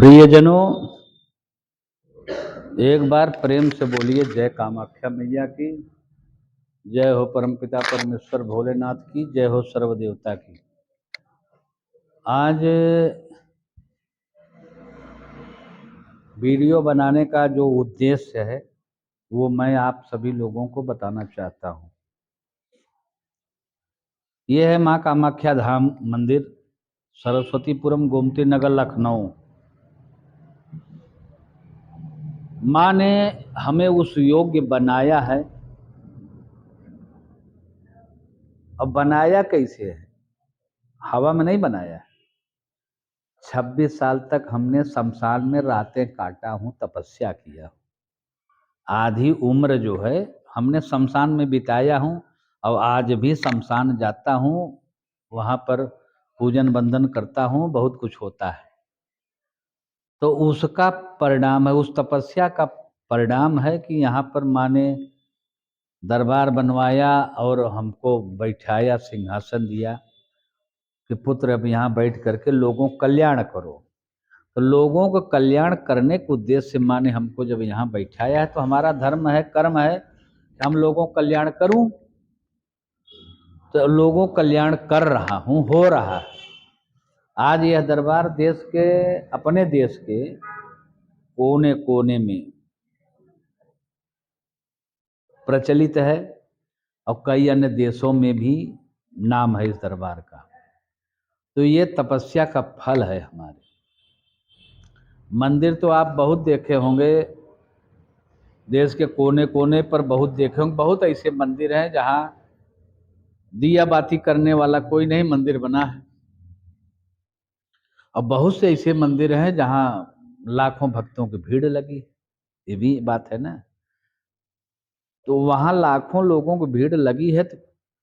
प्रियजनों, एक बार प्रेम से बोलिए जय कामाख्या मैया की। जय हो परमपिता परमेश्वर भोलेनाथ की। जय हो सर्व देवता की। आज वीडियो बनाने का जो उद्देश्य है वो मैं आप सभी लोगों को बताना चाहता हूँ। ये है माँ कामाख्या धाम मंदिर, सरस्वतीपुरम, गोमती नगर, लखनऊ। माँ ने हमें उस योग्य बनाया है। अब बनाया कैसे है? हवा में नहीं बनाया है। 26 साल तक हमने शमशान में रातें काटा हूँ, तपस्या किया। आधी उम्र जो है हमने शमशान में बिताया हूँ और आज भी शमशान जाता हूँ, वहाँ पर पूजन बंदन करता हूँ, बहुत कुछ होता है। तो उसका परिणाम है, उस तपस्या का परिणाम है कि यहाँ पर माँ ने दरबार बनवाया और हमको बैठाया, सिंहासन दिया कि पुत्र अब यहाँ बैठ करके लोगों का कल्याण करो। तो लोगों को कल्याण करने के उद्देश्य से माँ ने हमको जब यहाँ बैठाया है, तो हमारा धर्म है, कर्म है कि हम लोगों का कल्याण करूं। तो लोगों का कल्याण कर रहा हूं, हो रहा है। आज यह दरबार देश के, अपने देश के कोने कोने में प्रचलित है और कई अन्य देशों में भी नाम है इस दरबार का। तो ये तपस्या का फल है। हमारे मंदिर तो आप बहुत देखे होंगे, देश के कोने कोने पर बहुत देखे होंगे। बहुत ऐसे मंदिर हैं जहाँ दिया बाती करने वाला कोई नहीं, मंदिर बना है। और बहुत से ऐसे मंदिर हैं जहाँ लाखों भक्तों की भीड़ लगी। ये भी बात है ना। तो वहाँ लाखों लोगों की भीड़ लगी है तो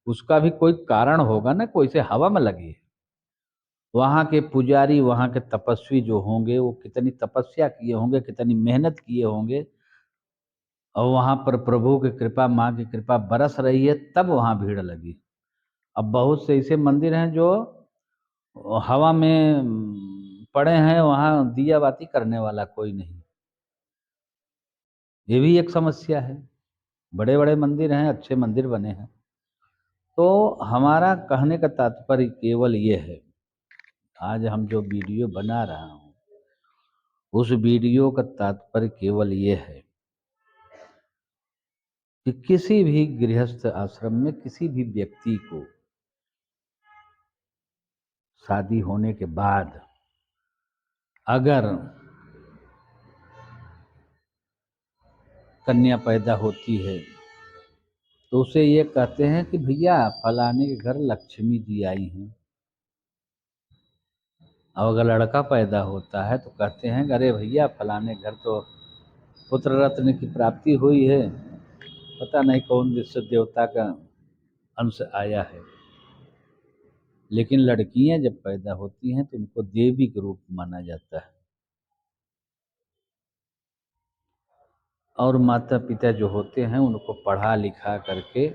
उसका भी कोई कारण होगा ना, कोई से हवा में लगी है। वहाँ के पुजारी, वहाँ के तपस्वी जो होंगे वो कितनी तपस्या किए होंगे, कितनी मेहनत किए होंगे, और वहाँ पर प्रभु की कृपा, माँ की कृपा बरस रही है, तब वहाँ भीड़ लगी। अब बहुत से ऐसे मंदिर हैं जो हवा में पड़े हैं, वहाँ दिया बाती करने वाला कोई नहीं। ये भी एक समस्या है। बड़े बड़े मंदिर हैं, अच्छे मंदिर बने हैं। तो हमारा कहने का तात्पर्य केवल ये है, आज हम जो वीडियो बना रहा हूँ उस वीडियो का तात्पर्य केवल ये है कि किसी भी गृहस्थ आश्रम में किसी भी व्यक्ति को शादी होने के बाद अगर कन्या पैदा होती है तो उसे ये कहते हैं कि भैया फलाने के घर लक्ष्मी जी आई हैं। और अगर लड़का पैदा होता है तो कहते हैं अरे भैया फलाने घर तो पुत्र रत्न की प्राप्ति हुई है, पता नहीं कौन विश्व देवता का अंश आया है। लेकिन लड़कियां जब पैदा होती हैं तो उनको देवी के रूप माना जाता है। और माता पिता जो होते हैं उनको पढ़ा लिखा करके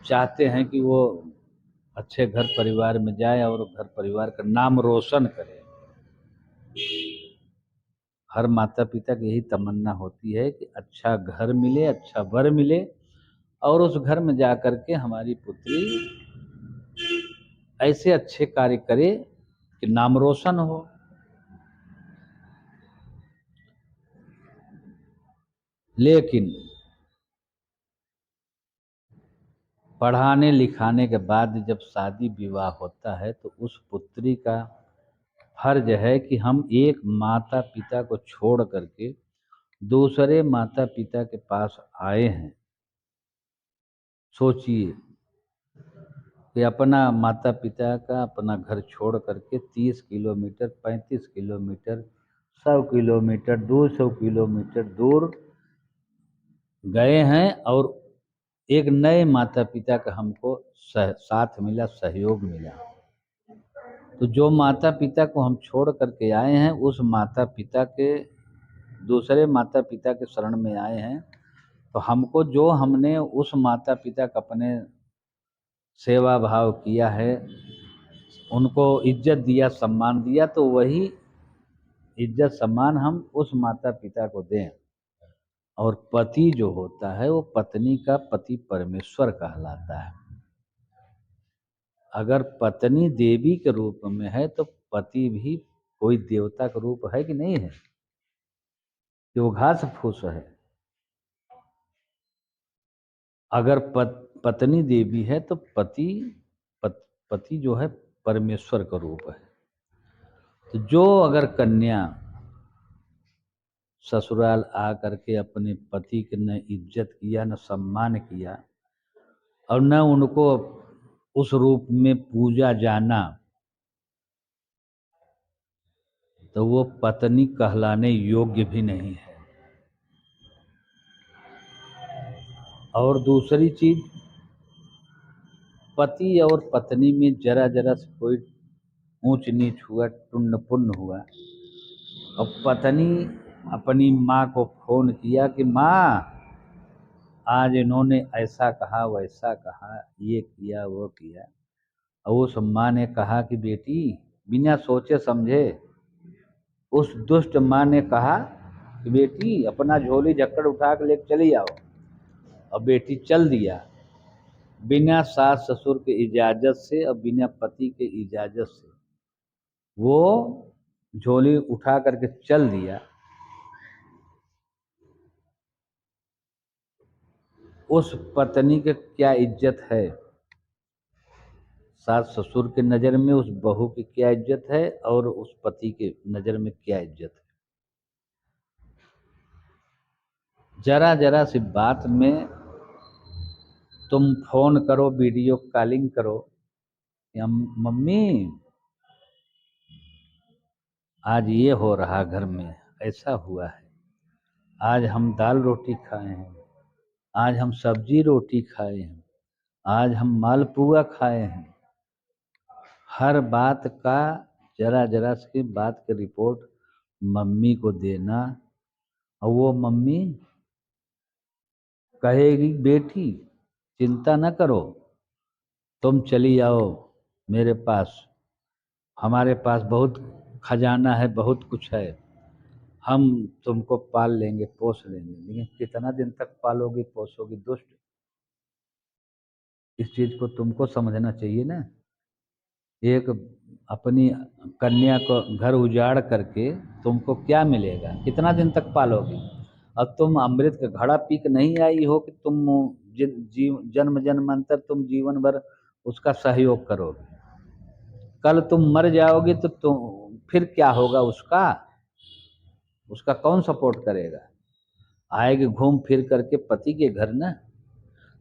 चाहते हैं कि वो अच्छे घर परिवार में जाए और घर परिवार का नाम रोशन करे। हर माता पिता की यही तमन्ना होती है कि अच्छा घर मिले, अच्छा वर मिले और उस घर में जा कर के हमारी पुत्री ऐसे अच्छे कार्य करे कि नाम रोशन हो। लेकिन पढ़ाने लिखाने के बाद जब शादी विवाह होता है तो उस पुत्री का फर्ज है कि हम एक माता पिता को छोड़ करके दूसरे माता पिता के पास आए हैं। सोचिए कि अपना माता पिता का अपना घर छोड़ करके 30 किलोमीटर, 35 किलोमीटर, 100 किलोमीटर, 200 किलोमीटर दूर गए हैं और एक नए माता पिता का हमको साथ मिला, सहयोग मिला। तो जो माता पिता को हम छोड़ करके आए हैं उस माता पिता के, दूसरे माता पिता के शरण में आए हैं, तो हमको जो हमने उस माता पिता का अपने सेवा भाव किया है, उनको इज्जत दिया, सम्मान दिया, तो वही इज्जत सम्मान हम उस माता पिता को दें। और पति जो होता है वो पत्नी का पति परमेश्वर कहलाता है। अगर पत्नी देवी के रूप में है तो पति भी कोई देवता का रूप है कि नहीं है, कि वो घास फूस है। अगर पत्नी देवी है तो पति जो है परमेश्वर का रूप है। तो जो अगर कन्या ससुराल आ करके अपने पति की न इज्जत किया, न सम्मान किया, और न उनको उस रूप में पूजा जाना, तो वो पत्नी कहलाने योग्य भी नहीं है। और दूसरी चीज, पति और पत्नी में जरा जरा से कोई ऊंच नीच हुआ, टुन्न पुन्न हुआ, और पत्नी अपनी माँ को फोन किया कि माँ आज इन्होंने ऐसा कहा, वैसा कहा, ये किया, वो किया, और उस माँ ने कहा कि बेटी, बिना सोचे समझे उस दुष्ट माँ ने कहा कि बेटी अपना झोली झक्कड़ उठा के लेके चली आओ, और बेटी चल दिया बिना सास ससुर के इजाजत से और बिना पति के इजाजत से। वो झोली उठा करके चल दिया। उस पत्नी के क्या इज्जत है, सास ससुर के नज़र में उस बहू की क्या इज्जत है, और उस पति के नज़र में क्या इज्जत है। जरा जरा सी बात में तुम फोन करो, वीडियो कॉलिंग करो, या मम्मी आज ये हो रहा घर में, ऐसा हुआ है, आज हम दाल रोटी खाए हैं, आज हम सब्जी रोटी खाए हैं, आज हम मालपुआ खाए हैं। हर बात का जरा जरा सी बात की रिपोर्ट मम्मी को देना, और वो मम्मी कहेगी बेटी चिंता न करो, तुम चली आओ मेरे पास, हमारे पास बहुत खजाना है, बहुत कुछ है, हम तुमको पाल लेंगे, पोस लेंगे। लेकिन कितना दिन तक पालोगी पोसोगी दुष्ट, इस चीज को तुमको समझना चाहिए ना। एक अपनी कन्या को घर उजाड़ करके तुमको क्या मिलेगा, कितना दिन तक पालोगी। अब तुम अमृत का घड़ा पी के नहीं आई हो कि तुम जन्म जन्मांतर तुम जीवन भर उसका सहयोग करोगे। कल तुम मर जाओगे तो तुम फिर क्या होगा, उसका उसका कौन सपोर्ट करेगा। आएगी घूम फिर करके पति के घर ना।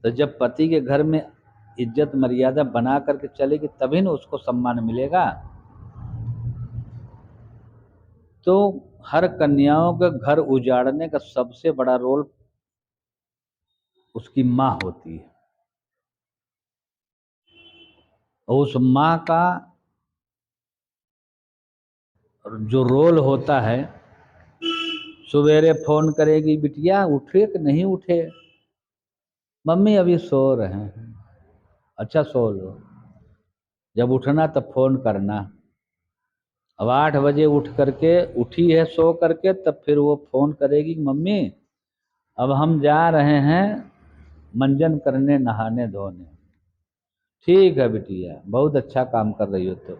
तो जब पति के घर में इज्जत मर्यादा बना करके चलेगी तभी ना उसको सम्मान मिलेगा। तो हर कन्याओं का घर उजाड़ने का सबसे बड़ा रोल उसकी माँ होती है। और उस माँ का जो रोल होता है, सवेरे फोन करेगी, बिटिया उठे कि नहीं उठे, मम्मी अभी सो रहे हैं, अच्छा सो लो, जब उठना तब फोन करना। अब 8 बजे उठ करके उठी है सो करके, तब फिर वो फोन करेगी, मम्मी अब हम जा रहे हैं मंजन करने, नहाने धोने। ठीक है बिटिया, बहुत अच्छा काम कर रही हो। तो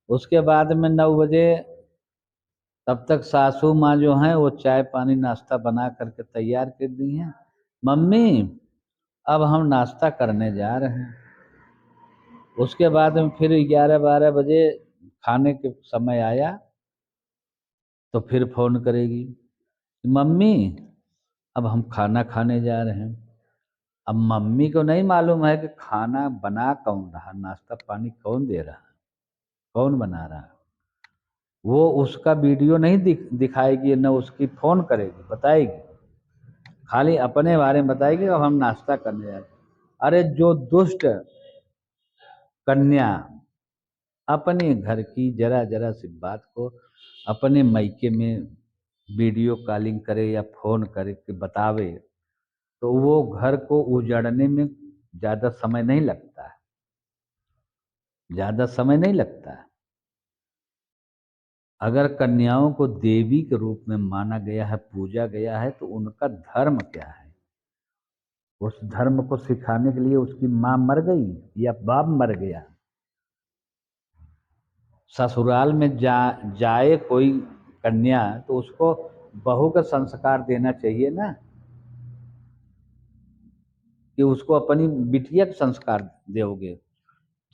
उसके बाद में 9 बजे तब तक सासू माँ जो हैं वो चाय पानी नाश्ता बना करके तैयार कर दी हैं, मम्मी अब हम नाश्ता करने जा रहे हैं। उसके बाद में फिर 11-12 बजे खाने के समय आया तो फिर फोन करेगी, मम्मी अब हम खाना खाने जा रहे हैं। अब मम्मी को नहीं मालूम है कि खाना बना कौन रहा, नाश्ता पानी कौन दे रहा, कौन बना रहा। वो उसका वीडियो नहीं दिखाएगी, न उसकी फोन करेगी, बताएगी, खाली अपने बारे में बताएगी अब हम नाश्ता करने जा रहे। अरे जो दुष्ट कन्या अपने घर की जरा जरा सी बात को अपने मायके में वीडियो कॉलिंग करे या फोन करे कि बतावे, तो वो घर को उजाड़ने में ज़्यादा समय नहीं लगता है। ज़्यादा समय नहीं लगता। अगर कन्याओं को देवी के रूप में माना गया है, पूजा गया है, तो उनका धर्म क्या है? उस धर्म को सिखाने के लिए उसकी माँ मर गई या बाप मर गया? ससुराल में जाए कोई कन्या तो उसको बहू का संस्कार देना चाहिए ना, कि उसको अपनी बिटिया का संस्कार दोगे।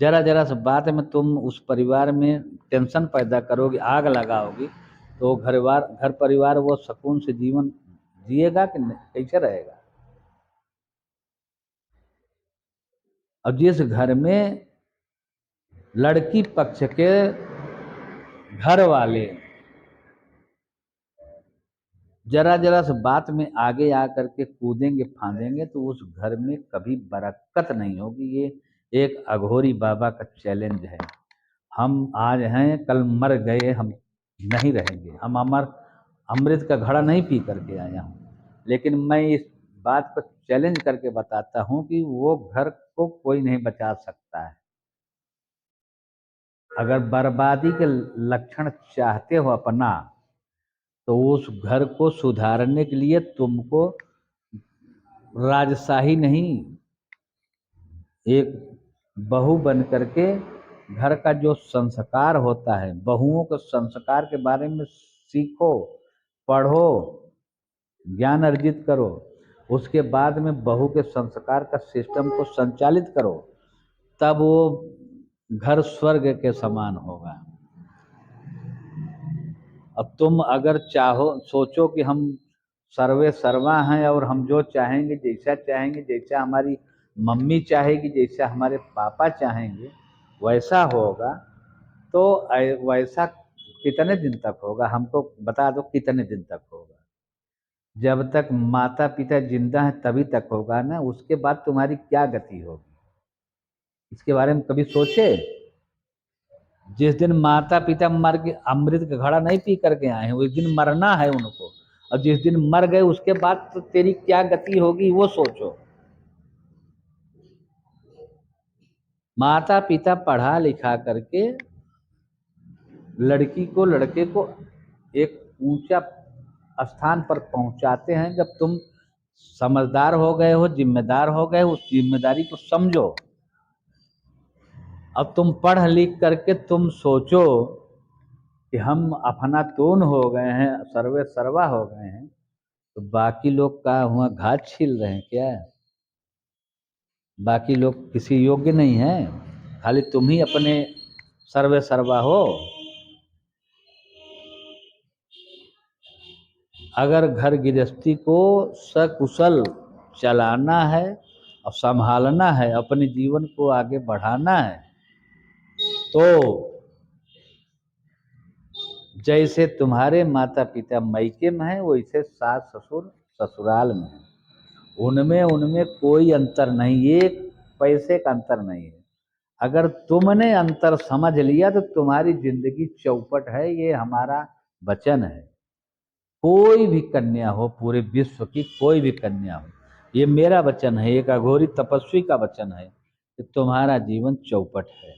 जरा जरा सी बात में तुम उस परिवार में टेंशन पैदा करोगे, आग लगाओगी, तो घर परिवार वो सुकून से जीवन जिएगा कि कैसे रहेगा? और जिस घर में लड़की पक्ष के घर वाले जरा जरा से बात में आगे आकर के कूदेंगे फांदेंगे, तो उस घर में कभी बरकत नहीं होगी। ये एक अघोरी बाबा का चैलेंज है। हम आज हैं, कल मर गए, हम नहीं रहेंगे। हम अमृत का घड़ा नहीं पी करके आया हूँ, लेकिन मैं इस बात को चैलेंज करके बताता हूँ कि वो घर को कोई नहीं बचा सकता है। अगर बर्बादी के लक्षण चाहते हो अपना, तो उस घर को सुधारने के लिए तुमको राजशाही नहीं, एक बहू बन करके घर का जो संस्कार होता है, बहुओं के संस्कार के बारे में सीखो, पढ़ो, ज्ञान अर्जित करो। उसके बाद में बहू के संस्कार का सिस्टम को संचालित करो, तब वो घर स्वर्ग के समान होगा। अब तुम अगर चाहो, सोचो कि हम सर्वे सर्वा हैं और हम जो चाहेंगे, जैसा चाहेंगे, जैसा हमारी मम्मी चाहेगी, जैसा हमारे पापा चाहेंगे वैसा होगा, तो वैसा कितने दिन तक होगा? हमको बता दो, कितने दिन तक होगा? जब तक माता पिता जिंदा हैं तभी तक होगा ना। उसके बाद तुम्हारी क्या गति होगी, इसके बारे में कभी सोचे? जिस दिन माता पिता मर के अमृत का घड़ा नहीं पी करके आए हैं, उस दिन मरना है उनको। और जिस दिन मर गए उसके बाद तो तेरी क्या गति होगी वो सोचो। माता पिता पढ़ा लिखा करके लड़की को, लड़के को एक ऊंचा स्थान पर पहुंचाते हैं। जब तुम समझदार हो गए हो, जिम्मेदार हो गए, उस जिम्मेदारी को समझो। अब तुम पढ़ लिख करके तुम सोचो कि हम अपना तोन हो गए हैं, सर्वे सर्वा हो गए हैं, तो बाकी लोग का हुआ घास छील रहे हैं क्या? बाकी लोग किसी योग्य नहीं है, खाली तुम ही अपने सर्वे सर्वा हो। अगर घर गृहस्थी को सकुशल चलाना है और संभालना है, अपने जीवन को आगे बढ़ाना है, तो जैसे तुम्हारे माता पिता मायके में हैं, वैसे सास ससुर ससुराल में हैं। उनमें उनमें कोई अंतर नहीं, एक पैसे का अंतर नहीं है। अगर तुमने अंतर समझ लिया तो तुम्हारी जिंदगी चौपट है। ये हमारा वचन है। कोई भी कन्या हो, पूरे विश्व की कोई भी कन्या हो, ये मेरा वचन है, एक अघोरी तपस्वी का वचन है कि तुम्हारा जीवन चौपट है।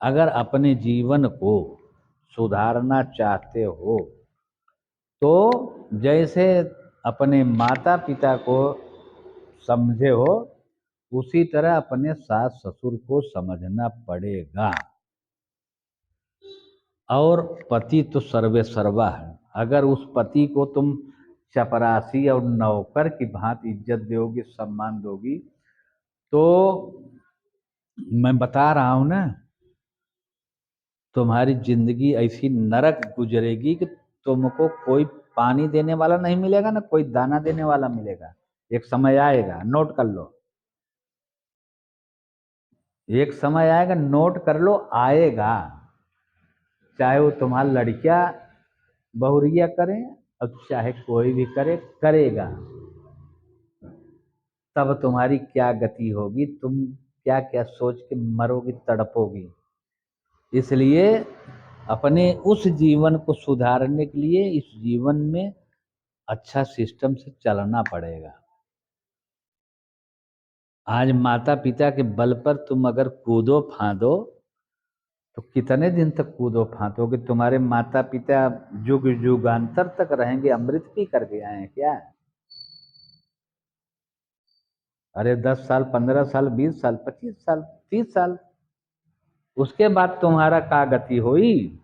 अगर अपने जीवन को सुधारना चाहते हो, तो जैसे अपने माता पिता को समझे हो, उसी तरह अपने सास ससुर को समझना पड़ेगा। और पति तो सर्वे सर्वा है। अगर उस पति को तुम चपरासी और नौकर की भांति इज्जत दोगी, सम्मान दोगी, तो मैं बता रहा हूं ना, तुम्हारी जिंदगी ऐसी नरक गुजरेगी कि तुमको कोई पानी देने वाला नहीं मिलेगा, ना कोई दाना देने वाला मिलेगा। एक समय आएगा, नोट कर लो, एक समय आएगा, नोट कर लो, आएगा। चाहे वो तुम्हारा लड़कियां बहुरिया करें और चाहे कोई भी करे, करेगा। तब तुम्हारी क्या गति होगी, तुम क्या क्या सोच के मरोगी, तड़पोगी। इसलिए अपने उस जीवन को सुधारने के लिए इस जीवन में अच्छा सिस्टम से चलना पड़ेगा। आज माता पिता के बल पर तुम अगर कूदो फांदो तो कितने दिन तक कूदो फांदोगे? तुम्हारे माता पिता युग युगांतर तक रहेंगे? अमृत पी करके आए हैं क्या? अरे 10 साल, 15 साल, 20 साल, 25 साल, 30 साल, उसके बाद तुम्हारा का गति हुई?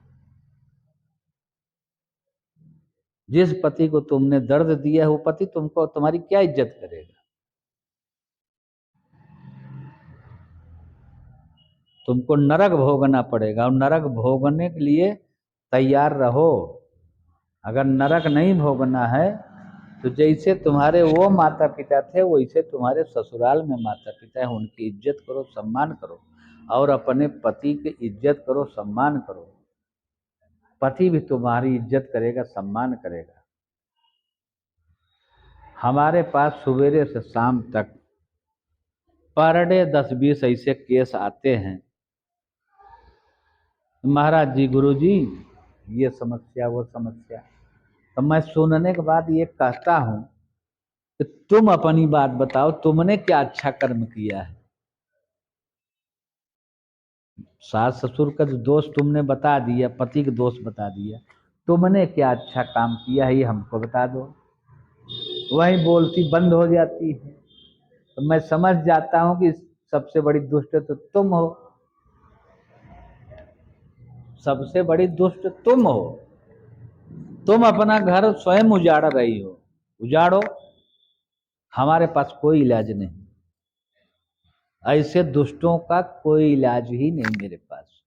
जिस पति को तुमने दर्द दिया है वो पति तुमको तुम्हारी क्या इज्जत करेगा? तुमको नरक भोगना पड़ेगा और नरक भोगने के लिए तैयार रहो। अगर नरक नहीं भोगना है तो जैसे तुम्हारे वो माता पिता थे वैसे तुम्हारे ससुराल में माता पिता है, उनकी इज्जत करो, सम्मान करो और अपने पति की इज्जत करो, सम्मान करो। पति भी तुम्हारी इज्जत करेगा, सम्मान करेगा। हमारे पास सवेरे से शाम तक पर डे 10-20 ऐसे केस आते हैं, महाराज जी, गुरु जी, ये समस्या वो समस्या। तो मैं सुनने के बाद ये कहता हूं कि तुम अपनी बात बताओ, तुमने क्या अच्छा कर्म किया है? सास ससुर का जो दोष तुमने बता दिया, पति के दोष बता दिया, तुमने क्या अच्छा काम किया है ये हमको बता दो। वही बोलती बंद हो जाती है। तो मैं समझ जाता हूं कि सबसे बड़ी दुष्ट तो तुम हो, सबसे बड़ी दुष्ट तुम हो। तुम अपना घर स्वयं उजाड़ रही हो। उजाड़ो, हमारे पास कोई इलाज नहीं। ऐसे दुष्टों का कोई इलाज ही नहीं मेरे पास।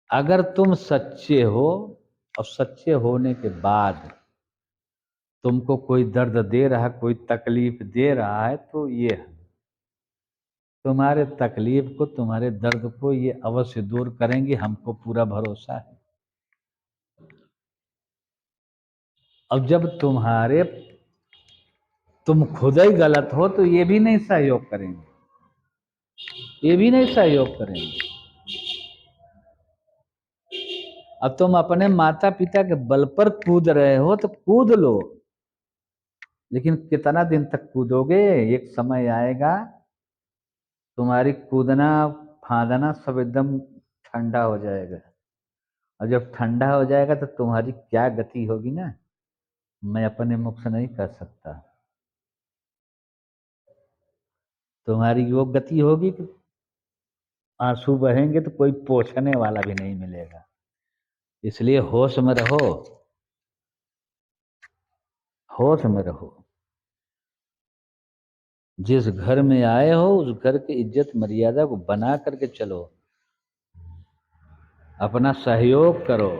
अगर तुम सच्चे हो और सच्चे होने के बाद तुमको कोई दर्द दे रहा है, कोई तकलीफ दे रहा है, तो ये है, तुम्हारे तकलीफ को, तुम्हारे दर्द को ये अवश्य दूर करेंगे, हमको पूरा भरोसा है। अब जब तुम खुद ही गलत हो तो ये भी नहीं सहयोग करेंगे, ये भी नहीं सहयोग करेंगे। अब तुम अपने माता पिता के बल पर कूद रहे हो तो कूद लो, लेकिन कितना दिन तक कूदोगे? एक समय आएगा तुम्हारी कूदना फांदना सब एकदम ठंडा हो जाएगा, और जब ठंडा हो जाएगा तो तुम्हारी क्या गति होगी ना, मैं अपने मुख से नहीं कर सकता। तुम्हारी वो गति होगी कि आंसू बहेंगे तो कोई पोंछने वाला भी नहीं मिलेगा। इसलिए होश में रहो, होश में रहो। जिस घर में आए हो उस घर की इज्जत मर्यादा को बना करके चलो, अपना सहयोग करो।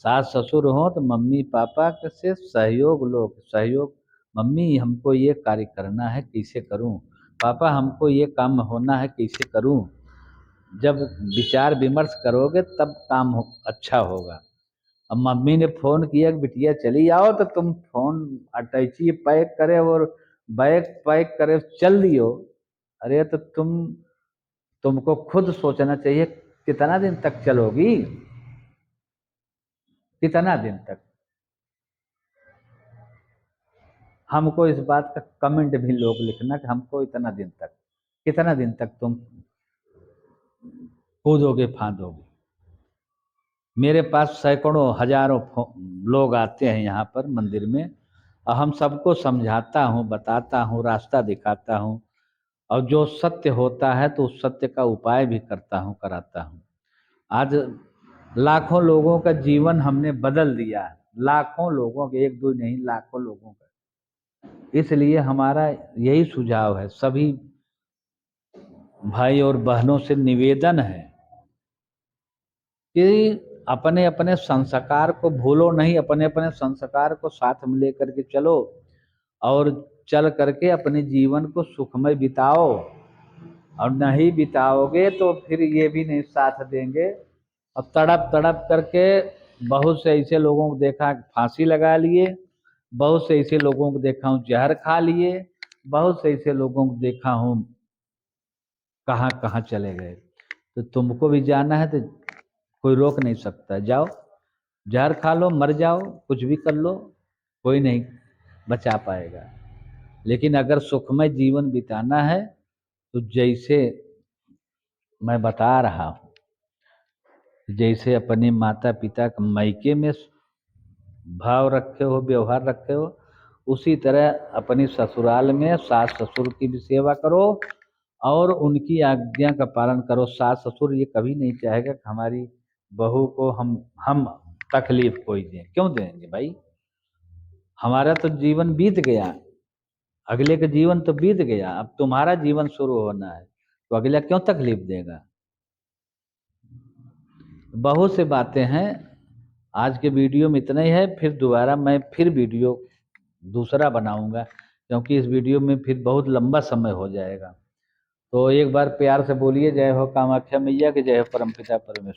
सास ससुर हो तो मम्मी पापा से सहयोग लो। सहयोग, मम्मी हमको ये कार्य करना है, कैसे करूं? पापा हमको ये काम होना है, कैसे करूं? जब विचार विमर्श करोगे तब काम अच्छा होगा। अब मम्मी ने फोन किया कि बिटिया चली आओ, तो तुम फोन अटैची पैक करे और बैग पैक करे चल दियो। अरे तो तुमको खुद सोचना चाहिए, कितना दिन तक चलोगी? कितना दिन तक? हमको इस बात का कमेंट भी लोग लिखना कि हमको इतना दिन तक, कितना दिन तक तुम कूदोगे फांदोगे? मेरे पास सैकड़ों हजारों लोग आते हैं यहाँ पर मंदिर में, और हम सबको समझाता हूँ, बताता हूँ, रास्ता दिखाता हूँ, और जो सत्य होता है तो उस सत्य का उपाय भी करता हूँ, कराता हूँ। आज लाखों लोगों का जीवन हमने बदल दिया है, लाखों लोगों के, एक दो नहीं, लाखों लोगों का। इसलिए हमारा यही सुझाव है, सभी भाई और बहनों से निवेदन है कि अपने अपने संस्कार को भूलो नहीं, अपने अपने संस्कार को साथ में लेकर के चलो और चल करके अपने जीवन को सुखमय बिताओ। और नहीं बिताओगे तो फिर ये भी नहीं साथ देंगे। अब तड़प तड़प करके बहुत से ऐसे लोगों को देखा फांसी लगा लिए, बहुत से ऐसे लोगों को देखा हूँ जहर खा लिए, बहुत से ऐसे लोगों को देखा हूँ कहाँ कहाँ चले गए। तो तुमको भी जाना है तो कोई रोक नहीं सकता, जाओ जहर खा लो, मर जाओ, कुछ भी कर लो, कोई नहीं बचा पाएगा। लेकिन अगर सुखमय जीवन बिताना है तो जैसे मैं बता रहा हूँ, जैसे अपने माता पिता का मायके में भाव रखे हो, व्यवहार रखे हो, उसी तरह अपनी ससुराल में सास ससुर की भी सेवा करो और उनकी आज्ञा का पालन करो। सास ससुर ये कभी नहीं चाहेगा कि हमारी बहू को हम तकलीफ कोई दें। क्यों देंगे भाई? हमारा तो जीवन बीत गया, अगले का जीवन तो बीत गया, अब तुम्हारा जीवन शुरू होना है, तो अगला क्यों तकलीफ देगा? बहुत से बातें हैं। आज के वीडियो में इतना ही है, फिर दोबारा मैं फिर वीडियो दूसरा बनाऊंगा, क्योंकि इस वीडियो में फिर बहुत लंबा समय हो जाएगा। तो एक बार प्यार से बोलिए जय हो कामाख्या मैया की, जय हो परमपिता परमेश्वर।